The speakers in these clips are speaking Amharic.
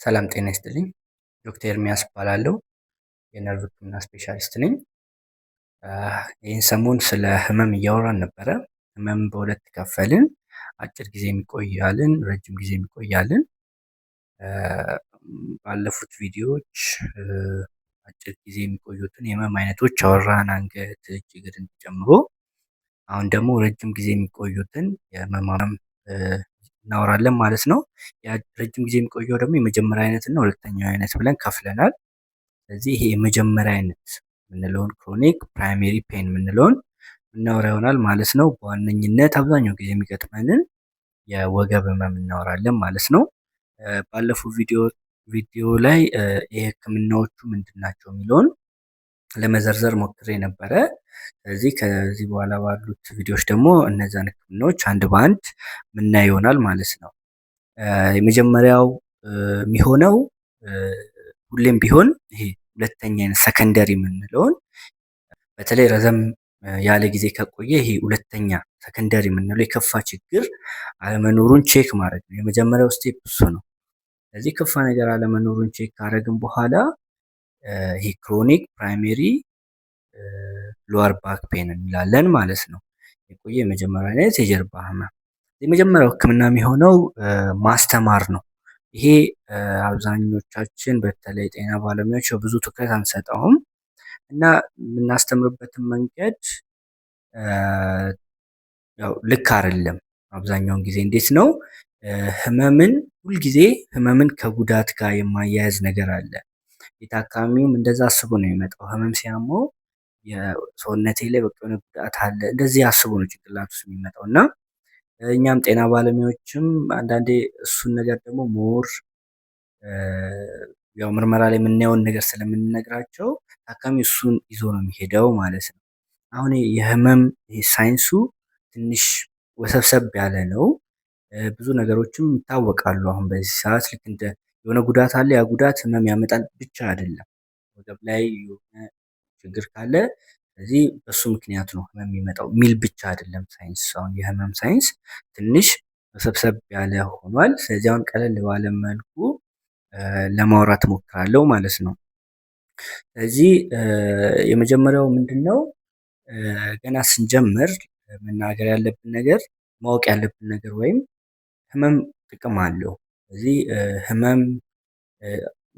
ሰላም ጤና ይስጥልኝ። ዶክተር ኤርሚያስ እባላለሁ። የነርቭ ህክምና ስፔሻሊስት ነኝ። ይህን ሰሞን ስለ ህመም እያወራን ነበረ። ህመም በሁለት ከፈልን። አጭር ጊዜ የሚቆያልን፣ ረጅም ጊዜ የሚቆያልን። ባለፉት ቪዲዮዎች አጭር ጊዜ የሚቆዩትን የህመም አይነቶች አወራን፣ አንገት፣ እጅ፣ እግርን ጨምሮ። አሁን ደግሞ ረጅም ጊዜ የሚቆዩትን የህመም እናወራለን ማለት ነው። ረጅም ጊዜ የሚቆየው ደግሞ የመጀመሪያ አይነት እና ሁለተኛው አይነት ብለን ከፍለናል። ስለዚህ ይሄ የመጀመሪያ አይነት የምንለውን ክሮኒክ ፕራይሜሪ ፔን የምንለውን እናወራ ይሆናል ማለት ነው። በዋነኝነት አብዛኛው ጊዜ የሚገጥመንን የወገብ ህመም እናወራለን ማለት ነው። ባለፈው ቪዲዮ ላይ የህክምናዎቹ ምንድን ናቸው የሚለውን ለመዘርዘር ሞክሬ ነበረ። ስለዚህ ከዚህ በኋላ ባሉት ቪዲዮዎች ደግሞ እነዛን ህክምናዎች አንድ በአንድ ምናይ ይሆናል ማለት ነው። የመጀመሪያው የሚሆነው ሁሌም ቢሆን ይሄ ሁለተኛ አይነት ሰከንደሪ የምንለውን በተለይ ረዘም ያለ ጊዜ ከቆየ ይሄ ሁለተኛ ሰከንደሪ የምንለው የከፋ ችግር አለመኖሩን ቼክ ማድረግ ነው። የመጀመሪያው ስቴፕ እሱ ነው። ስለዚህ ከፋ ነገር አለመኖሩን ቼክ ካደረግን በኋላ ይሄ ክሮኒክ ፕራይሜሪ ሎወር ባክ ፔን እንላለን ማለት ነው። የቆየ የመጀመሪያ አይነት የጀርባ ህመም። የመጀመሪያው ህክምና የሚሆነው ማስተማር ነው። ይሄ አብዛኞቻችን በተለይ ጤና ባለሙያዎች ብዙ ትኩረት አንሰጠውም እና የምናስተምርበትን መንገድ ያው ልክ አይደለም። አብዛኛውን ጊዜ እንዴት ነው ሁልጊዜ ህመምን ከጉዳት ጋር የማያያዝ ነገር አለ። የታካሚውም እንደዛ አስቦ ነው የሚመጣው። ህመም ሲያመው የሰውነቴ ላይ በቃ የሆነ ጉዳት አለ እንደዚህ አስቦ ነው ጭንቅላት ውስጥ የሚመጣው እና እኛም ጤና ባለሙያዎችም አንዳንዴ እሱን ነገር ደግሞ ሞር ያው ምርመራ ላይ የምናየውን ነገር ስለምንነግራቸው ታካሚ እሱን ይዞ ነው የሚሄደው ማለት ነው። አሁን የህመም ሳይንሱ ትንሽ ወሰብሰብ ያለ ነው። ብዙ ነገሮችም ይታወቃሉ። አሁን በዚህ ሰዓት ልክ እንደ የሆነ ጉዳት አለ፣ ያ ጉዳት ህመም ያመጣል ብቻ አይደለም። ወገብ ላይ የሆነ ችግር ካለ ስለዚህ በሱ ምክንያት ነው ህመም የሚመጣው ሚል ብቻ አይደለም ሳይንስ። አሁን የህመም ሳይንስ ትንሽ ወሰብሰብ ያለ ሆኗል። ስለዚህ አሁን ቀለል ባለ መልኩ ለማውራት እሞክራለሁ ማለት ነው። ስለዚህ የመጀመሪያው ምንድነው ገና ስንጀምር መናገር ያለብን ነገር ማወቅ ያለብን ነገር ወይም ህመም ጥቅም አለው። ስለዚህ ህመም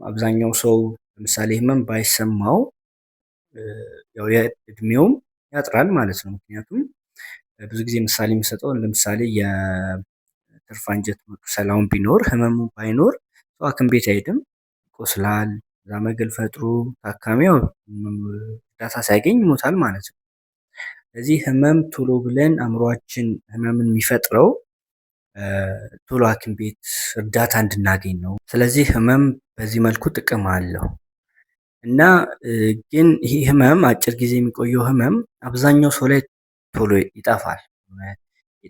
አብዛኛው ሰው ለምሳሌ ህመም ባይሰማው ያው የእድሜውም ያጥራል ማለት ነው። ምክንያቱም ብዙ ጊዜ ምሳሌ የምሰጠው ለምሳሌ የትርፍ አንጀት መቁሰል ቢኖር ህመሙ ባይኖር ሰው ሐኪም ቤት አይሄድም፣ ይቆስላል። እዛ መገልፈጥሩ ታካሚው እርዳታ ሳያገኝ ይሞታል ማለት ነው። ስለዚህ ህመም ቶሎ ብለን አእምሯችን ህመምን የሚፈጥረው ቶሎ ሐኪም ቤት እርዳታ እንድናገኝ ነው። ስለዚህ ህመም በዚህ መልኩ ጥቅም አለው እና ግን ይህ ህመም አጭር ጊዜ የሚቆየው ህመም አብዛኛው ሰው ላይ ቶሎ ይጠፋል።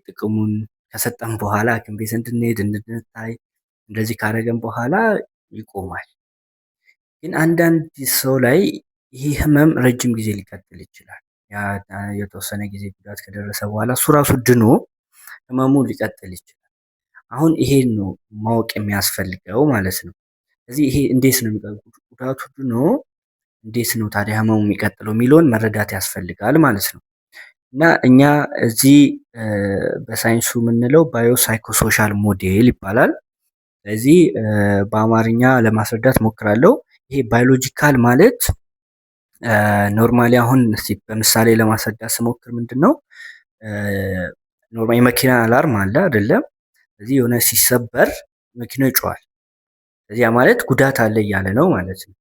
ጥቅሙን ከሰጠን በኋላ ሐኪም ቤት እንድንሄድ እንድንታይ እንደዚህ ካደረገን በኋላ ይቆማል። ግን አንዳንድ ሰው ላይ ይህ ህመም ረጅም ጊዜ ሊቀጥል ይችላል። የተወሰነ ጊዜ ጉዳት ከደረሰ በኋላ እሱ ራሱ ድኖ ህመሙ ሊቀጥል ይችላል። አሁን ይሄን ነው ማወቅ የሚያስፈልገው ማለት ነው። ስለዚህ ይሄ እንዴት ነው ጉዳቱ ድኖ እንዴት ነው ታዲያ ህመሙ የሚቀጥለው የሚለውን መረዳት ያስፈልጋል ማለት ነው። እና እኛ እዚህ በሳይንሱ የምንለው ባዮሳይኮሶሻል ሞዴል ይባላል። ስለዚህ በአማርኛ ለማስረዳት ሞክራለሁ። ይሄ ባዮሎጂካል ማለት ኖርማሊ አሁን በምሳሌ ለማስረዳት ስሞክር ምንድነው ኖርማሊ የመኪና አላርም አለ አይደለም? ስለዚህ የሆነ ሲሰበር መኪናው ይጮሃል። ስለዚህ ያ ማለት ጉዳት አለ እያለ ነው ማለት ነው።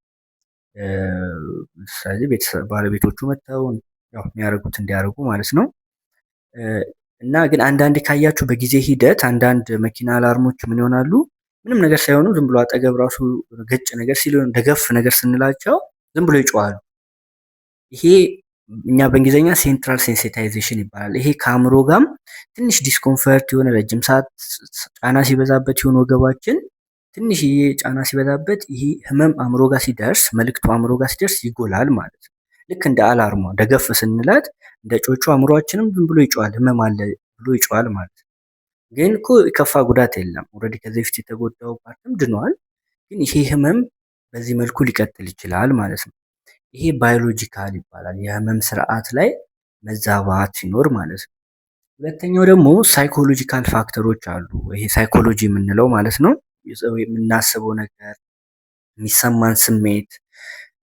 ስለዚህ ባለቤቶቹ መጥተው ያው የሚያደርጉት እንዲያደርጉ ማለት ነው። እና ግን አንዳንዴ ካያችሁ በጊዜ ሂደት አንዳንድ መኪና አላርሞች ምን ይሆናሉ? ምንም ነገር ሳይሆኑ ዝም ብሎ አጠገብ ራሱ ገጭ ነገር ሲሆን ደገፍ ነገር ስንላቸው ዝም ብሎ ይጮሃሉ። ይሄ እኛ በእንግሊዝኛ ሴንትራል ሴንሲታይዜሽን ይባላል። ይሄ ከአእምሮ ጋርም ትንሽ ዲስኮምፈርት የሆነ ረጅም ሰዓት ጫና ሲበዛበት የሆነ ወገባችን ትንሽዬ ጫና ሲበዛበት ይሄ ህመም አእምሮ ጋር ሲደርስ መልእክቱ አእምሮ ጋር ሲደርስ ይጎላል ማለት ነው። ልክ እንደ አላርሟ ደገፍ ስንላት እንደ ጮቹ አእምሮአችንም ዝም ብሎ ይጮሃል፣ ህመም አለ ብሎ ይጮሃል ማለት ነው። ግን እኮ የከፋ ጉዳት የለም። ኦልሬዲ ከዚህ በፊት የተጎዳው ፓርትም ድኗል። ግን ይሄ ህመም በዚህ መልኩ ሊቀጥል ይችላል ማለት ነው። ይሄ ባዮሎጂካል ይባላል። የህመም ስርዓት ላይ መዛባት ሲኖር ማለት ነው። ሁለተኛው ደግሞ ሳይኮሎጂካል ፋክተሮች አሉ። ይሄ ሳይኮሎጂ የምንለው ማለት ነው የምናስበው ነገር፣ የሚሰማን ስሜት፣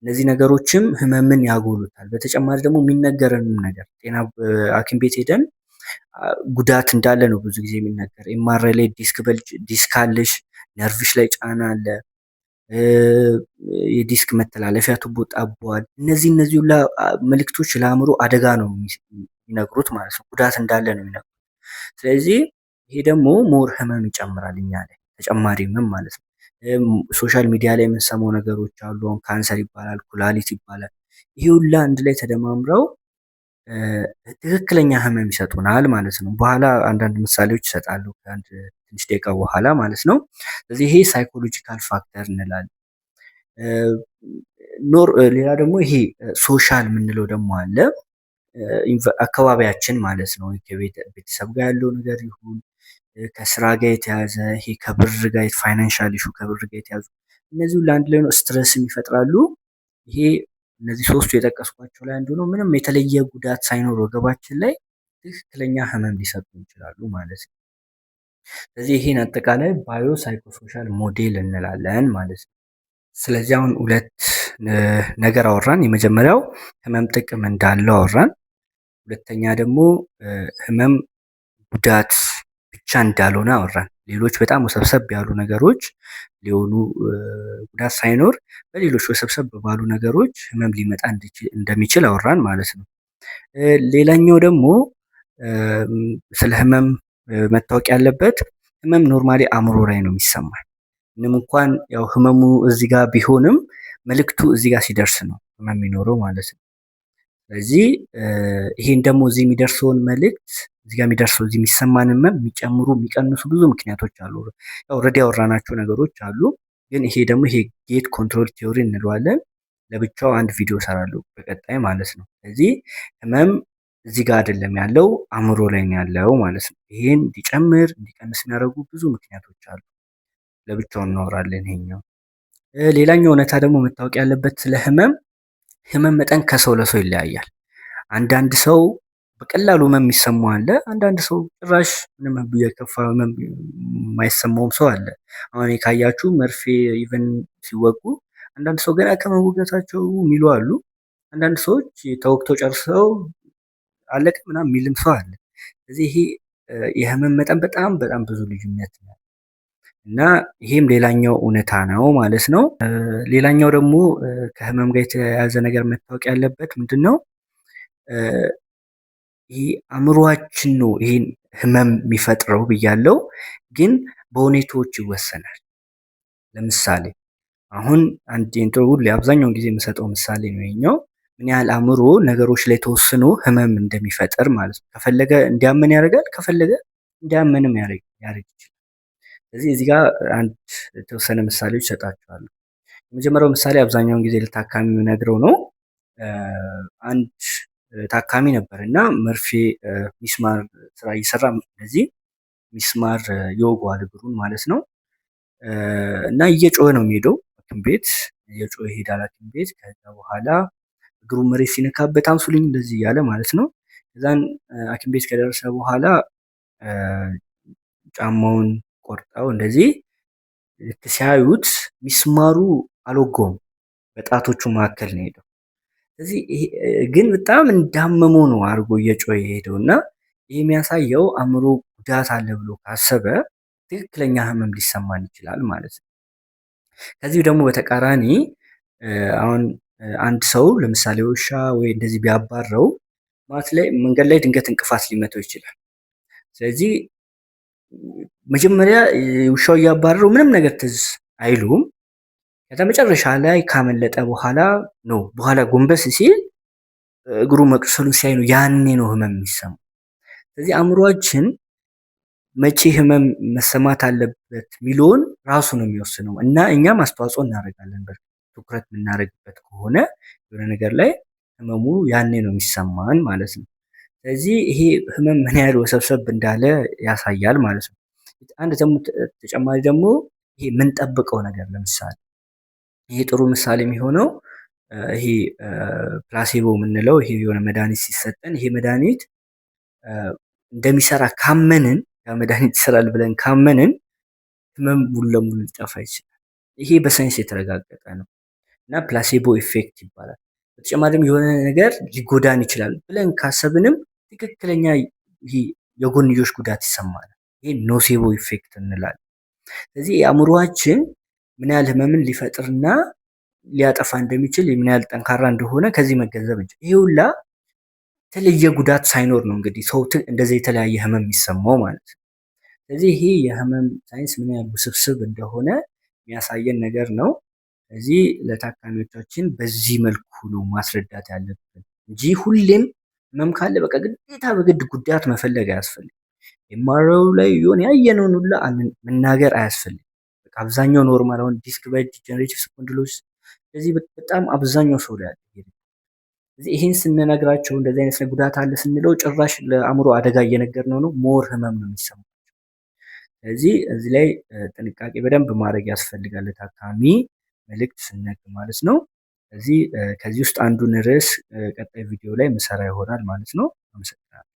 እነዚህ ነገሮችም ህመምን ያጎሉታል። በተጨማሪ ደግሞ የሚነገረንም ነገር ጤና ሐኪም ቤት ሄደን ጉዳት እንዳለ ነው ብዙ ጊዜ የሚነገር። ኤምአርአይ ላይ ዲስክ አለሽ፣ ነርቭሽ ላይ ጫና አለ፣ የዲስክ መተላለፊያ ቱቦ ጠቧል። እነዚህ ሁላ ምልክቶች ለአእምሮ አደጋ ነው የሚነግሩት ማለት ነው፣ ጉዳት እንዳለ ነው የሚነግሩት። ስለዚህ ይሄ ደግሞ ሞር ህመም ይጨምራል እኛ ላይ፣ ተጨማሪ ህመም ማለት ነው። ሶሻል ሚዲያ ላይ የምንሰማው ነገሮች አሉ። አሁን ካንሰር ይባላል፣ ኩላሊት ይባላል። ይሄ ሁላ አንድ ላይ ተደማምረው ትክክለኛ ህመም ይሰጡናል ማለት ነው። በኋላ አንዳንድ ምሳሌዎች ይሰጣሉ ከአንድ ትንሽ ደቂቃ በኋላ ማለት ነው። ስለዚህ ይሄ ሳይኮሎጂካል ፋክተር እንላለን። ሌላ ደግሞ ይሄ ሶሻል የምንለው ደግሞ አለ። አካባቢያችን ማለት ነው። ከቤተሰብ ጋር ያለው ነገር ይሁን ከስራ ጋር የተያዘ ይሄ ከብር ጋር ፋይናንሻል ኢሹ ከብር ጋር የተያዙ እነዚህ ሁሉ አንድ ላይ ነው ስትረስን ይፈጥራሉ። ይሄ እነዚህ ሶስቱ የጠቀስኳቸው ላይ አንዱ ነው። ምንም የተለየ ጉዳት ሳይኖር ወገባችን ላይ ትክክለኛ ህመም ሊሰጡ ይችላሉ ማለት ነው። ስለዚህ ይሄን አጠቃላይ ባዮ ሳይኮሶሻል ሞዴል እንላለን ማለት ነው። ስለዚህ አሁን ሁለት ነገር አወራን። የመጀመሪያው ህመም ጥቅም እንዳለው አወራን። ሁለተኛ ደግሞ ህመም ጉዳት ብቻ እንዳልሆነ አወራን። ሌሎች በጣም ወሰብሰብ ያሉ ነገሮች ሊሆኑ ጉዳት ሳይኖር በሌሎች ወሰብሰብ ባሉ ነገሮች ህመም ሊመጣ እንደሚችል አወራን ማለት ነው። ሌላኛው ደግሞ ስለ ህመም መታወቅ ያለበት ህመም ኖርማሊ አእምሮ ላይ ነው የሚሰማን። ምንም እንኳን ያው ህመሙ እዚህ ጋር ቢሆንም መልእክቱ እዚህ ጋር ሲደርስ ነው ህመም የሚኖረው ማለት ነው። ስለዚህ ይሄን ደግሞ እዚህ የሚደርሰውን መልእክት እዚህ ጋር የሚደርሰው እዚህ የሚሰማን ህመም የሚጨምሩ የሚቀንሱ ብዙ ምክንያቶች አሉ። ኦልሬዲ ያወራናቸው ነገሮች አሉ። ግን ይሄ ደግሞ ይሄ ጌት ኮንትሮል ቲዮሪ እንለዋለን። ለብቻው አንድ ቪዲዮ እሰራለሁ በቀጣይ ማለት ነው። ስለዚህ ህመም እዚህ ጋር አይደለም ያለው አእምሮ ላይ ነው ያለው ማለት ነው። ይሄን እንዲጨምር እንዲቀንስ የሚያደርጉ ብዙ ምክንያቶች አሉ። ለብቻው እናወራለን ይሄኛው። ሌላኛው እውነታ ደግሞ መታወቅ ያለበት ስለ ህመም መጠን ከሰው ለሰው ይለያያል። አንዳንድ ሰው በቀላሉ ህመም የሚሰማው አለ። አንዳንድ ሰው ጭራሽ ምንም የከፋ ህመም የማይሰማውም ሰው አለ። አሁን ካያችሁ መርፌ ኢቨን ሲወጉ አንዳንድ ሰው ገና ከመወጋታቸው የሚሉ አሉ። አንዳንድ ሰዎች ተወግተው ጨርሰው አለቀ ምናምን የሚልም ሰው አለ። ስለዚህ ይሄ የህመም መጠን በጣም በጣም ብዙ ልዩነት ነው እና ይሄም ሌላኛው እውነታ ነው ማለት ነው። ሌላኛው ደግሞ ከህመም ጋር የተያያዘ ነገር መታወቅ ያለበት ምንድን ነው? ይህ አእምሯችን ነው ይህን ህመም የሚፈጥረው ብያለው፣ ግን በሁኔታዎች ይወሰናል። ለምሳሌ አሁን አንድ ሁሌ አብዛኛውን ጊዜ የምሰጠው ምሳሌ ነው ይሄኛው። ምን ያህል አእምሮ ነገሮች ላይ ተወስኖ ህመም እንደሚፈጥር ማለት ነው። ከፈለገ እንዲያመን ያደርጋል፣ ከፈለገ እንዲያመንም ያደርግ ይችላል። ስለዚህ እዚህ ጋር አንድ የተወሰነ ምሳሌዎች እሰጣችኋለሁ። የመጀመሪያው ምሳሌ አብዛኛውን ጊዜ ለታካሚ ነግረው ነው። አንድ ታካሚ ነበር እና መርፌ ሚስማር ስራ እየሰራ እንደዚህ ሚስማር ይወገዋል እግሩን ማለት ነው። እና እየጮኸ ነው የሚሄደው ሐኪም ቤት እየጮኸ ይሄዳል ሐኪም ቤት። ከዛ በኋላ እግሩን መሬት ሲነካበት አንሱልኝ እንደዚህ እያለ ማለት ነው። ከዛን ሐኪም ቤት ከደረሰ በኋላ ጫማውን ቆርጠው እንደዚህ ልክ ሲያዩት ሚስማሩ አልወጋውም፣ በጣቶቹ መካከል ነው ሄደው። ስለዚህ ግን በጣም እንዳመመው ነው አድርጎ እየጮኸ የሄደው እና ይህ የሚያሳየው አእምሮ ጉዳት አለ ብሎ ካሰበ ትክክለኛ ህመም ሊሰማን ይችላል ማለት ነው። ከዚህ ደግሞ በተቃራኒ አሁን አንድ ሰው ለምሳሌ ውሻ ወይ እንደዚህ ቢያባረው ማለት ላይ መንገድ ላይ ድንገት እንቅፋት ሊመተው ይችላል። ስለዚህ መጀመሪያ ውሻው እያባረረው ምንም ነገር ትዝ አይሉም። ከዛ መጨረሻ ላይ ካመለጠ በኋላ ነው በኋላ ጎንበስ ሲል እግሩ መቁሰሉ ሲያይ ነው ያኔ ነው ህመም የሚሰማው። ስለዚህ አእምሯችን መቼ ህመም መሰማት አለበት የሚለውን ራሱ ነው የሚወስነው እና እኛም አስተዋጽኦ እናደርጋለን። ትኩረት የምናደርግበት ከሆነ የሆነ ነገር ላይ ህመሙ ያኔ ነው የሚሰማን ማለት ነው። ስለዚህ ይሄ ህመም ምን ያህል ወሰብሰብ እንዳለ ያሳያል ማለት ነው። አንድ ተጨማሪ ደግሞ ይሄ የምንጠብቀው ነገር ለምሳሌ ይሄ ጥሩ ምሳሌ የሚሆነው ይሄ ፕላሴቦ የምንለው ይሄ የሆነ መድኃኒት ሲሰጠን ይሄ መድኃኒት እንደሚሰራ ካመንን ያ መድኃኒት ይሰራል ብለን ካመንን ህመም ሙሉ ለሙሉ ሊጠፋ ይችላል። ይሄ በሳይንስ የተረጋገጠ ነው እና ፕላሴቦ ኢፌክት ይባላል። በተጨማሪም የሆነ ነገር ሊጎዳን ይችላል ብለን ካሰብንም ትክክለኛ ይሄ የጎንዮሽ ጉዳት ይሰማናል። ይሄ ኖሴቦ ኢፌክት እንላለን። ስለዚህ የአእምሮአችን ምን ያህል ህመምን ሊፈጥርና ሊያጠፋ እንደሚችል ምን ያህል ጠንካራ እንደሆነ ከዚህ መገንዘብ እንችል። ይሄ ሁላ የተለየ ጉዳት ሳይኖር ነው እንግዲህ ሰው እንደዚህ የተለያየ ህመም የሚሰማው ማለት ነው። ስለዚህ ይሄ የህመም ሳይንስ ምን ያህል ውስብስብ እንደሆነ የሚያሳየን ነገር ነው። ስለዚህ ለታካሚዎቻችን በዚህ መልኩ ነው ማስረዳት ያለብን እንጂ ሁሌም ህመም ካለ በቃ ግዴታ በግድ ጉዳት መፈለግ አያስፈልግም። የማረው ላይ የሆነ ያየነውን ሁላ መናገር አያስፈልግም። በቃ አብዛኛው ኖርማል አሁን ዲስክ ዲጀነሬቲቭ ስፖንዲሎሲስ ስለዚህ በጣም አብዛኛው ሰው ላይ አለ። ስለዚህ ይሄን ስንነግራቸው እንደዚህ አይነት ጉዳት አለ ስንለው ጭራሽ ለአእምሮ አደጋ እየነገርነው ነው፣ ሞር ህመም ነው የሚሰማው። ስለዚህ እዚህ ላይ ጥንቃቄ በደንብ ማድረግ ያስፈልጋል ለታካሚ መልእክት ስንነግር ማለት ነው። ስለዚህ ከዚህ ውስጥ አንዱን ርዕስ ቀጣይ ቪዲዮ ላይ ምሰራ ይሆናል ማለት ነው። አመሰግናለሁ።